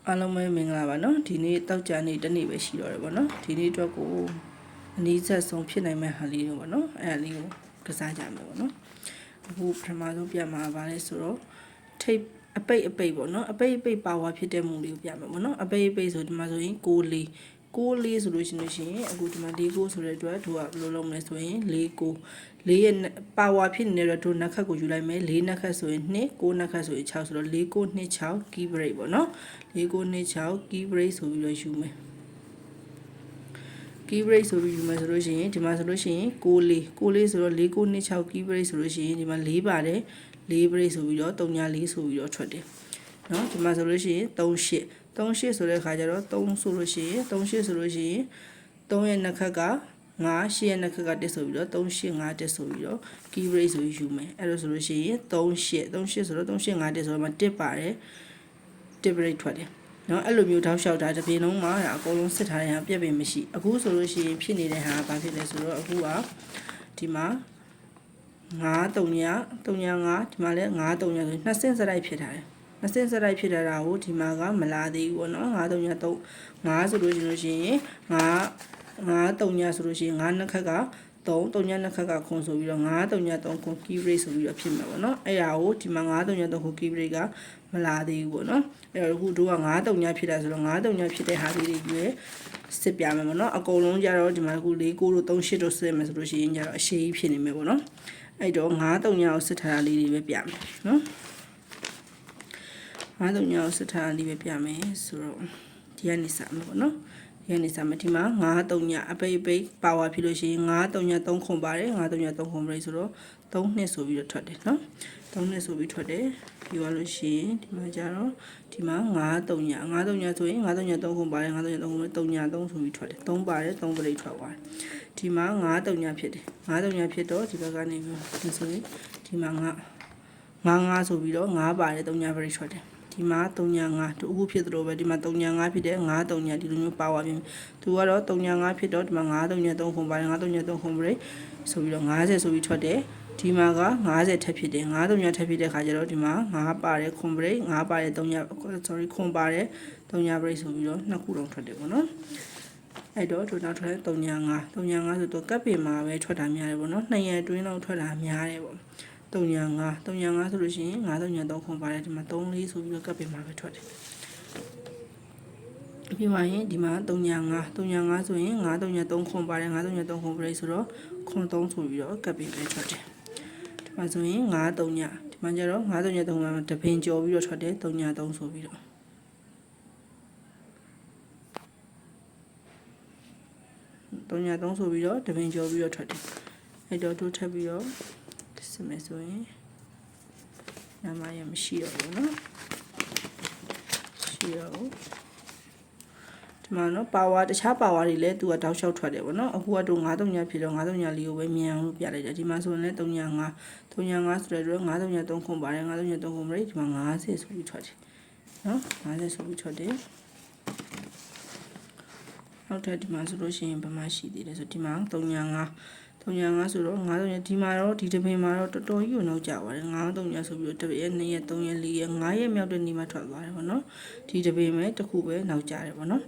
အားလုံးပဲမင်္ဂလာပါနော်ဒီနေ့တောက်ကြနေ့တစ်နေ့ပဲရှိတော့တယ်ပေါ့နော်ဒီနေ့အတွက်ကိုအနည်းဆက်ဆုံးဖြစ်နိုင်မဲ့ဟာလေးတွေပေါ့နော်အဲ့ဒါလေးကိုကစားကြမယ်ပေါ့နော်အခုပထမဆုံးပြမှာပါလဲဆိုတော့ထိပ်အပိတ်ပေါ့နော်အပိတ်ပါဝါဖြစ်တဲ့မူလေးကိုပြမယ်ပေါ့နော်အပိတ်ဆိုဒီမှာဆိုရင်6လေးဆိုလို့ရှိရင်အခုဒီမှာ4ဆိုတဲ့အတွက်တို့ကဘယ်လိုလုပ်မလဲဆိုရင်4ရဲ့ပါဝါဖြစ်နေတဲ့တို့နှစ်ခတ်ကိုယူလိုက်မယ်4နှစ်ခတ်ဆိုရင်2 9နှစ်ခတ်ဆိုရင်6ဆိုတော့4 9 2 6 key break ပေါ့နော်4 9 2 6 key break ဆိုပြီးတော့ယူမယ် key break ဆိုပြီးယူမယ်ဆိုလို့ရှိရင်ဒီမှာဆိုလို့ရှိရင်6လေးဆိုတော့4 9 2 6 key break ဆိုလို့ရှိရင်ဒီမှာ4ပါတယ်4 break ဆိုပြီးတော့3ညာ4ဆိုပြီးတော့ထွက်တယ်နော်ဒီမှာဆိုလို့ရှိရင်38ဆိုတဲ့ခါကျတော့3ဆိုလို့ရှိရင်38ဆိုလို့ရှိရင်3ရဲ့နှစ်ခက်က9 8ရဲ့နှစ်ခက်ကတက်ဆိုပြီးတော့38 5တက်ဆိုပြီးတော့ key break ဆိုယူမယ်အဲ့လိုဆိုလို့ရှိရင်38ဆိုတော့38 5တက်ဆိုတော့မှ1ပါတယ်1 break ထွက်တယ်နော်အဲ့လိုမျိုးထောက်လျှောက်တာတစ်ပြေလုံးမှာအကုန်လုံးစစ်ထားတဲ့ဟာပြက်ပင်မရှိအခုဆိုလို့ရှိရင်ဖြစ်နေတဲ့ဟာဘာဖြစ်လဲဆိုတော့အခုကဒီမှာ9 3 3 5ဒီမှာလည်း9 3 ဆိုနှစ်ဆင့်စရိုက်ဖြစ်ထားတယ်နှစ်ဆင့်စရိုက်ဖြစ်ထားတာကိုဒီမှာကမလာသေးဘူးပေါ့နော်9 3 3 5ဆိုလို့ရှိရင်5 3ဆိုလို့ရှိရင်9နှစ်ခက်က3 3နှစ်ခက်ကခွန်ဆိုပြီးတော့9 3 3ခွန် key break ဆိုပြီးတော့ဖြစ်မှာပေါ့နော်အဲ့ဒါကိုဒီမှာ9 3 3ခွန် key break ကမလာသေးဘူးပေါ့နော်အဲ့တော့အခုတို့က9 3ဖြစ်တာဆိုတော့9 3ဖြစ်တဲ့ဟာလေးတွေကြီးစစ်ပြမယ်ပေါ့နော်အကုန်လုံးကြတော့ဒီမှာအခု4 9တို့3 8တို့စစ်မယ်ဆိုလို့ရှိရင်ကြတော့အရှိကြီးဖြစ်နေမယ်ပေါ့နော်အဲ့တော့9 3ကိုစစ်ထားတာလေးတွေပဲပြမယ်နော်9 3ကိုစစ်ထားတာလေးပဲပြမယ်ဆိုတော့ဒီကနေစမယ်ပေါ့နော်ဒီကနေစမယ်ဒီမှာ9 3အပိတ်ပါဝါဖြစ်လို့ရှိရင်9 3 3ခွန်ပါတယ်9 3 3ခွန်ပြိဆိုတော့3နှစ်ဆိုပြီးတော့ထွက်တယ်နော်3နှစ်ဆိုပြီးထွက်တယ်ပြီးသွားလို့ရှိရင်ဒီမှာကျတော့ဒီမှာ9 3ဆိုရင်9 3 3ခွန်ပါတယ်9 3 3ခွန်3 3ဆိုပြီးထွက်တယ်3ပါတယ်3ပြိထွက်သွားတယ်ဒီမှာ9 3ဖြစ်တယ်9 3ဖြစ်တော့ဒီဘက်ကနေပြီးဆိုရင်ဒီမှာ9ဆိုပြီးတော့9ပါတယ်3ပြိထွက်တယ်ဒီမှာ3ညာ5တူအခုဖြစ်သလိုပဲဒီမှာ3ညာ5ဖြစ်တယ်5 3ညာဒီလိုမျိုးပါသွားပြီသူကတော့3ညာ5ဖြစ်တော့ဒီမှာ5 3ညာ3ခုပါတယ်5 3ညာ3ခုပြိဆိုပြီးတော့50ဆိုပြီးထွက်တယ်ဒီမှာက50ထပ်ဖြစ်တယ်5 3ညာထပ်ဖြစ်တဲ့ခါကျတော့ဒီမှာ5ပါတယ်ခွန်ပြိ5ပါတယ်3ညာ sorry ခွန်ပါတယ်3ညာပြိဆိုပြီးတော့နှစ်ခုလုံးထွက်တယ်ပေါ့နော်အဲ့တော့တို့နောက်ထွက်3ညာ5ဆိုတော့ကပ်ပင်မှာပဲထွက်တာများတယ်ပေါ့နော်2ရက်အတွင်းလောက်ထွက်တာများတယ်ပေါ့3ညာ5ဆိုလို့ရှိရင်9 3ညာ3ခွန်ပါတယ်ဒီမှာ3 4ဆိုပြီးတော့ကပ်ပင်မှာပဲထွက်တယ်ပြီးမှရင်ဒီမှာ3ညာ5ဆိုရင်9 3ညာ3ခွန်ပါတယ်9 3ညာ3ခွန်ပြိဆိုတော့ခွန်3ဆိုပြီးတော့ကပ်ပင်ပဲထွက်တယ်ဒီမှာဆိုရင်9 3ညာဒီမှာကျတော့9 3ညာ3မှာတပင်ကျော်ပြီးတော့ထွက်တယ်3ညာ3ဆိုပြီးတော့3ညာ3ဆိုပြီးတော့တပင်ကျော်ပြီးတော့ထွက်တယ်အဲ့တော့တို့ထပ်ပြီးတော့စမယ်ဆိုရင်နာမရမရှိတော့ဘူးเนาะရှိတော့ဒီမှာเนาะပါဝါတခြားပါဝါတွေလည်းသူကတောက်လျှောက်ထွက်တယ်ပေါ့เนาะအခုကတော့9 3ညာဖြစ်တော့9 3ညာလေးကိုပဲမြန်အောင်လို့ပြလိုက်တယ်ဒီမှာဆိုရင်လည်း3ညာ5ဆိုတဲ့အတွက်9 3ညာ3ခွန်ပါတယ်9 3ညာ3ခွန်ပြိဒီမှာ50ဆိုပြီးထွက်တယ်เนาะ50ဆိုပြီးထွက်တယ်နောက်ထပ်ဒီမှာဆိုလို့ရှိရင်ဘာမှရှိသေးတယ်ဆိုဒီမှာ3ညာ5ဆိုတော့9 3ဒီမှာတော့ဒီတပင်မှာတော့တော်တော်ကြီးကိုနောက်ကျသွားတယ်9 3ဆိုပြီးတော့တပင်ရဲ့2ရက်3ရက်4ရက်5ရက်မြောက်တဲ့နေ့မှာထွက်သွားတယ်ပေါ့နော်ဒီတပင်ပဲတစ်ခုပဲနောက်ကျတယ်ပေါ့နော်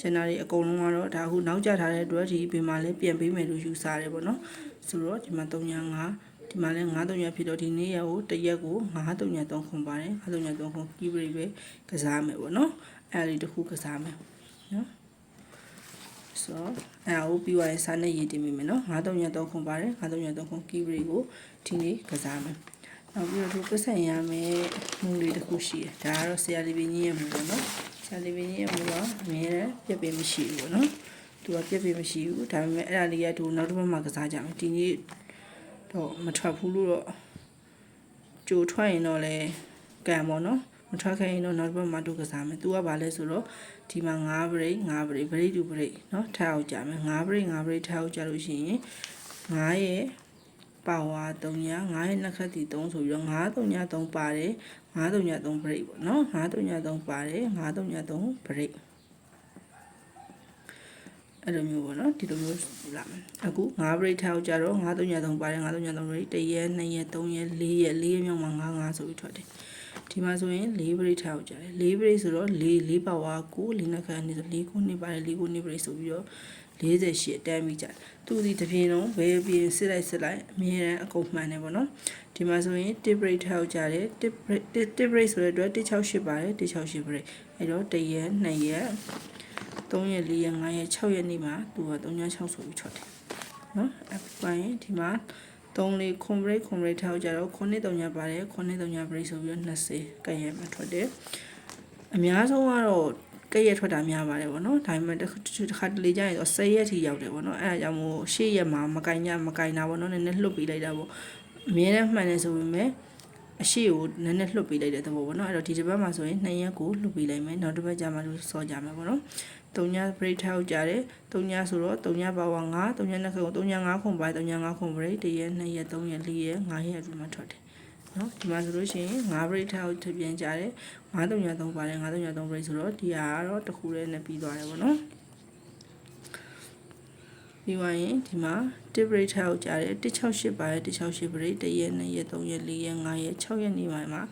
ကျန်တာတွေအကုန်လုံးကတော့ဒါအခုနောက်ကျထားတဲ့အတွက်ဒီပင်မှာလည်းပြန်ပေးမယ်လို့ယူဆရတယ်ပေါ့နော်ဆိုတော့ဒီမှာ3ညာ5ဒီမှာလည်း9 3ရက်ဖြစ်တော့ဒီနေ့ရက်ကိုတစ်ရက်ကို9 3ရက်3ခွန်ပါတယ်9 3ရက်3ခွန်ကြီးပြိပဲကစားမယ်ပေါ့နော်အဲ့ဒီတစ်ခုကစားမယ်နော်ဆိုအဲ့ဒါကိုပြီးသွားရင်စာနဲ့ရေးတင်မိမယ်နော်9 3ရက်3ခွန်ပါတယ်9 3ရက်3ခွန် key break ကိုဒီနေ့ကစားမယ်နောက်ပြီးတော့ပတ်စံရမယ်မူလေးတစ်ခုရှိတယ်ဒါကတော့ဆရာလေးပင်ကြီးရဲ့မူပေါ့နော်ဆရာလေးပင်ကြီးရဲ့မူကအမြဲတမ်းပြက်ပင်မရှိဘူးပေါ့နော်သူကပြက်ပင်မရှိဘူးဒါပေမဲ့အဲ့ဒါလေးကသူနောက်တစ်ပတ်မှကစားကြမယ်ဒီနေ့တော့မထွက်ဘူးလို့တော့ကြိုထွက်ရင်တော့လဲကံပေါ့နော်မထွက်ခဲ့ရင်တော့နောက်တစ်ပတ်မှတို့ကစားမယ်သူကဘာလဲဆိုတော့ဒီမှာ9 break တူ break เนาะထားအောင်ကြမယ်9 break ထားအောင်ကြလို့ရှိရင်9ရဲ့ပါဝါ3ညာ9ရဲ့နှစ်ခက်တီ3ဆိုပြီးတော့9 3ညာ3ပါတယ်9 3ညာ3 break ပေါ့เนาะ9 3ညာ3ပါတယ်9 3ညာ3 break အဲ့လိုမျိုးပေါ့နော်ဒီလိုမျိုးလာမယ်အခု9 break ထားအောင်ကြတော့9 3ညာ3ပါတယ်9 3ညာ3 break 1ရက်2ရက်3ရက်4ရက်မြောက်မှာ9 5ဆိုပြီးထွက်တယ် ဒီမှာဆိုရင်4 break ထားအောင်ကြတယ်4 break ဆိုတော့4ပါဝါ9 4နှစ်ခါနေဆို4ခုနှစ်ပါတယ်4ခုနှစ် break ဆိုပြီးတော့48တန်းပြီးကြတယ်သူဒီတစ်ပြင်းလုံးဘယ်ပြင်းစစ်လိုက်အမြဲတမ်းအကုန်မှန်တယ်ပေါ့နော်ဒီမှာဆိုရင်1 break ထားအောင်ကြတယ်1 break ဆိုတဲ့အတွက်168ပါတယ်168 break အဲ့တော့1ရက်2ရက်3ရက်4ရက်5ရက်6ရက်နေ့မှာသူက306ဆိုပြီးထွက်တယ်နော်အပိုင်းဒီမှာ3 ခွန် break ထားကြတော့9 3ညပါတယ်9 3ည break ဆိုပြီးတော့20ကဲ့ရက်မှာထွက်တယ်အများဆုံးကတော့ကဲ့ရက်ထွက်တာများပါတယ်ဗောနော်ဒါပေမဲ့တစ်ခါတလေကျရင်တော့10ရက်ထိရောက်တယ်ဗောနော်အဲဒါကြောင့်မို့10ရက်မှာမကင်တာဗောနော်နည်းနည်းလှုပ်ပေးလိုက်တာဗောအမြဲတမ်းမှန်တယ်ဆိုပေမဲ့အရှိကိုနည်းနည်းလှုပ်ပေးလိုက်တဲ့သဘောဗောနော်အဲ့တော့ဒီတစ်ပတ်မှာဆိုရင်2ရက်ကိုလှုပ်ပေးလိုက်မယ်နောက်တစ်ပတ်ကျမှလို့စောကြမယ်ဗောနော်3ည break ထောက်ကြတယ်3ညဆိုတော့3ညပါဝါ9 3ညနဲ့ခု3ည5ခုပါ3ည5ခု break 1ရက်2ရက်3ရက်4ရက်5ရက်ဒီမှာထွက်တယ်နော်ဒီမှာဆိုလို့ရှိရင်5 break ထောက်ထပြန်ကြတယ်5 3ည3ပါတယ်5 3ည3 break ဆိုတော့ဒီဟာကတော့တစ်ခုတည်းနဲ့ပြီးသွားတယ်ဗောနော်ပြီးသွားရင်ဒီမှာ1 break ထောက်ကြတယ်168ပါတယ်168 break 1ရက်2ရက်3ရက်4ရက်5ရက်6ရက်နေ့မှာ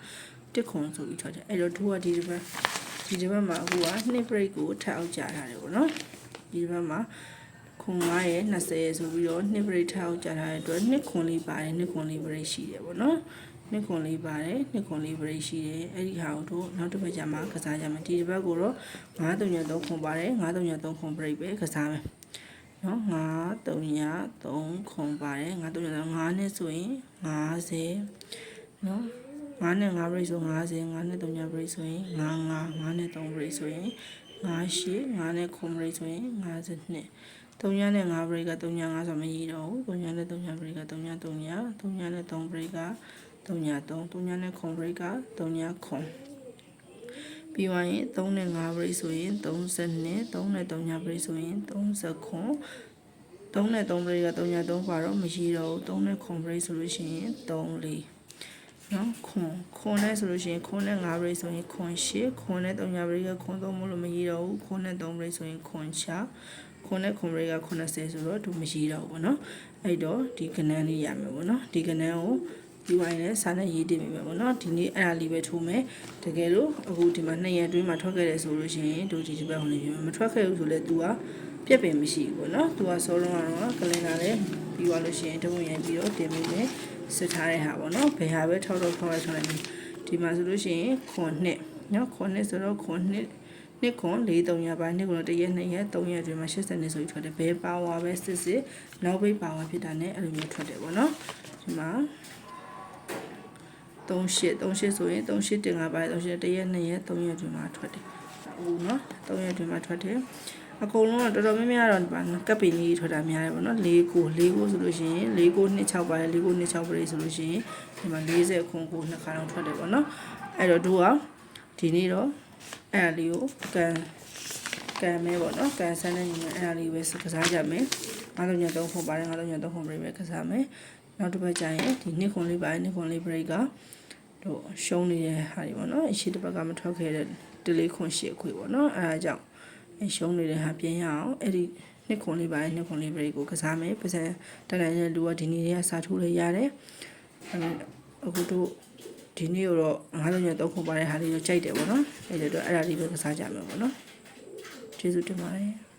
1ခွန်ဆိုပြီးထွက်တယ်အဲ့တော့သူကဒီတစ်ပတ်မှာအခုက2 break ကိုထပ်အောင်ကြာထားတယ်ပေါ့နော်ဒီဘက်မှာခွန်9ရဲ့20ရဲ့ဆိုပြီးတော့2 break ထပ်အောင်ကြာထားတဲ့အတွက်2ခွန်လေးပါတယ်2ခွန်လေး break ရှိတယ်ပေါ့နော်2ခွန်လေးပါတယ်2ခွန်လေး break ရှိတယ်အဲ့ဒီဟာကိုတို့နောက်တစ်ပတ်ကြာမှာကစားကြမယ်ဒီတစ်ပတ်ကိုတော့9 3ည3ခွန်ပါတယ်9 3ည3ခွန် break ပဲကစားမယ်နော်9 3ည3ခွန်ပါတယ်9 3ည5နဲ့ဆိုရင်50နော်9နဲ့5 break ဆို50 9နဲ့3ည break ဆိုရင်9နဲ့3 break ဆိုရင်58 9နဲ့9 break ဆိုရင်52 3ညနဲ့5 break က3ည5ဆိုမရတော့ဘူး3ညနဲ့3ည break က3ည3ည3ညနဲ့3 break က3ည3 3ညနဲ့9 break က3ည9ပြီးသွားရင်3နဲ့5 break ဆိုရင်32 3နဲ့3ည break ဆိုရင်39 3နဲ့3 break က3ည3ပါတော့မရှိတော့ဘူး3နဲ့9 break ဆိုလို့ရှိရင်3 4နော်ခွန်နဲ့ဆိုလို့ရှိရင်ခွန်နဲ့5 break ဆိုရင်ခွန်8ခွန်နဲ့3ည break ကခွန်3မလို့မရတော့ဘူးခွန်နဲ့3 break ဆိုရင်ခွန်6ခွန်နဲ့9 break က90ဆိုတော့သူမရတော့ဘူးပေါ့နော်အဲ့တော့ဒီကဏ္ဍလေးရမယ်ပေါ့နော်ဒီကဏ္ဍကိုဒီဝိုင်းနဲ့စာနဲ့ရေးတင်မိမယ်ပေါ့နော်ဒီနေ့အဲ့ဒါလေးပဲထိုးမယ်တကယ်လို့အခုဒီမှာ2ရက်အတွင်းမှာထွက်ခဲ့တယ်ဆိုလို့ရှိရင်တို့ဒီဘက်ဟိုနေပြမထွက်ခဲ့ဘူးဆိုလဲ तू ကပြက်ပင်မရှိဘူးပေါ့နော် तू ကစောလုံးကတော့ကလင်လာလဲပြီးသွားလို့ရှိရင်တဝရင်ပြီးတော့တင်မိမယ်စစ်ထားတဲ့ဟာပေါ့နော်ဘယ်ဟာပဲထောက်လိုက်ဒီမှာဆိုလို့ရှိရင်ခွန်နှစ်နော်ခွန်နှစ်ဆိုတော့ခွန်နှစ်ခွန်4 3ရက်ပိုင်းနှစ်ခွန်1ရက်2ရက်3ရက်အတွင်းမှာ80နှစ်ဆိုပြီးထွက်တယ်ဘယ်ပါဝါပဲစစ်နောက်ဘိတ်ပါဝါဖြစ်တာနဲ့အဲ့လိုမျိုးထွက်တယ်ပေါ့နော်ဒီမှာ38ဆိုရင်38တင်5ပိုင်း38 1ရက်2ရက်3ရက်အတွင်းမှာထွက်တယ်ဟုတ်နော်3ရက်အတွင်းမှာထွက်တယ်အကုန်လုံးတော့တော်တော်များများတော့ကပ်ပင်ကြီးထွက်တာများတယ်ပေါ့နော်4ကိုဆိုလို့ရှိရင်4ကို26ပါတယ်4ကို26ပရိဆိုလို့ရှိရင်ဒီမှာ40ခွန်ကိုနှစ်ခါတော့ထွက်တယ်ပေါ့နော်အဲ့တော့တို့ကဒီနေ့တော့အဲ့ဒါလေးကိုကန်မဲပေါ့နော်ကန်ဆန်းတဲ့ညီမအဲ့ဒါလေးပဲကစားကြမယ်9 3ည3ခွန်ပါတယ်9 3ည3ခွန်ပရိပဲကစားမယ်နောက်တစ်ပတ်ကျရင်ဒီနှစ်ခွန်လေးပါတယ်နှစ်ခွန်လေးပရိကတို့ရှုံးနေတဲ့ဟာတွေပေါ့နော်အရှိတစ်ပတ်ကမထွက်ခဲ့တဲ့တလေးခွန်8ခွေပေါ့နော်အဲ့ဒါကြောင့်ရှုံးနေတဲ့ဟာပြင်ရအောင်အဲ့ဒီနှစ်ခွန်လေးပိုင်းနှစ်ခွန်လေးဘရိတ်ကိုကစားမယ်ပတ်စံတန်တိုင်းတဲ့လူကဒီနေ့တွေကစားထိုးလို့ရတယ်အခုတို့ဒီနေ့တော့9ည3ခွန်ပါတဲ့ဟာလေးကိုကြိုက်တယ်ပေါ့နော်အဲ့ဒါတော့အဲ့ဒါလေးပဲကစားကြမယ်ပေါ့နော်ကျေးဇူးတင်ပါတယ်